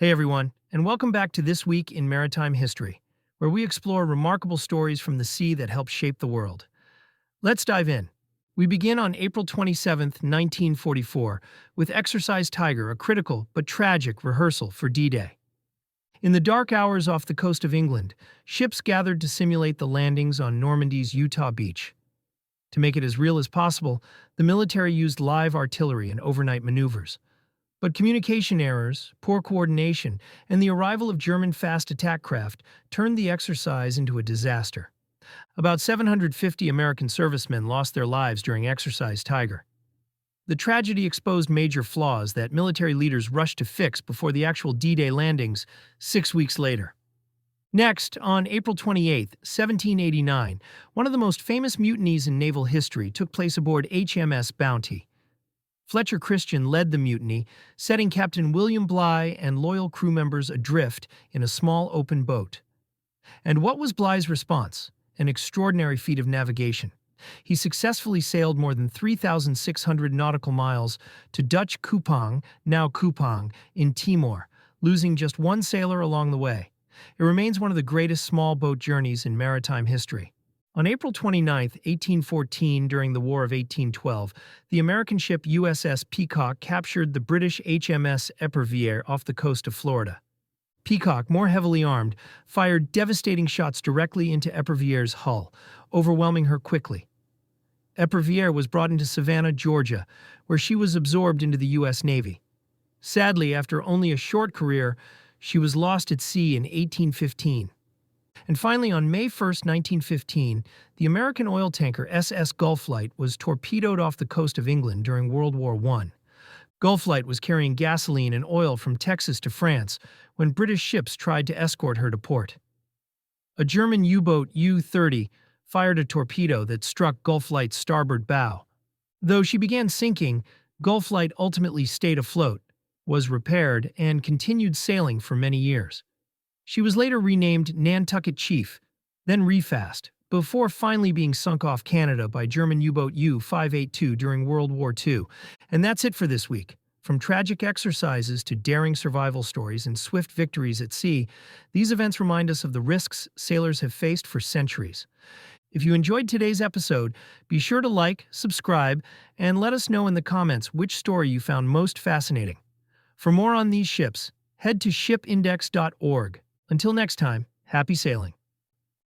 Hey everyone, and welcome back to This Week in Maritime History, where we explore remarkable stories from the sea that helped shape the world. Let's dive in. We begin on April 27, 1944, with Exercise Tiger, a critical but tragic rehearsal for D-Day. In the dark hours off the coast of England, ships gathered to simulate the landings on Normandy's Utah beach. To make it as real as possible, the military used live artillery and overnight maneuvers. But communication errors, poor coordination, and the arrival of German fast attack craft turned the exercise into a disaster. About 750 American servicemen lost their lives during Exercise Tiger. The tragedy exposed major flaws that military leaders rushed to fix before the actual D-Day landings 6 weeks later. Next, on April 28, 1789, one of the most famous mutinies in naval history took place aboard HMS Bounty. Fletcher Christian led the mutiny, setting Captain William Bligh and loyal crew members adrift in a small open boat. And what was Bligh's response? An extraordinary feat of navigation. He successfully sailed more than 3,600 nautical miles to Dutch Kupang, now Kupang, in Timor, losing just one sailor along the way. It remains one of the greatest small boat journeys in maritime history. On April 29, 1814, during the War of 1812, the American ship USS Peacock captured the British HMS Epervier off the coast of Florida. Peacock, more heavily armed, fired devastating shots directly into Epervier's hull, overwhelming her quickly. Epervier was brought into Savannah, Georgia, where she was absorbed into the U.S. Navy. Sadly, after only a short career, she was lost at sea in 1815. And finally, on May 1, 1915, the American oil tanker SS Gulflight was torpedoed off the coast of England during World War I. Gulflight was carrying gasoline and oil from Texas to France when British ships tried to escort her to port. A German U-boat U-30 fired a torpedo that struck Gulflight's starboard bow. Though she began sinking, Gulflight ultimately stayed afloat, was repaired, and continued sailing for many years. She was later renamed Nantucket Chief, then refast, before finally being sunk off Canada by German U-boat U-582 during World War II. And that's it for this week. From tragic exercises to daring survival stories and swift victories at sea, these events remind us of the risks sailors have faced for centuries. If you enjoyed today's episode, be sure to like, subscribe, and let us know in the comments which story you found most fascinating. For more on these ships, head to ShipIndex.org. Until next time, happy sailing.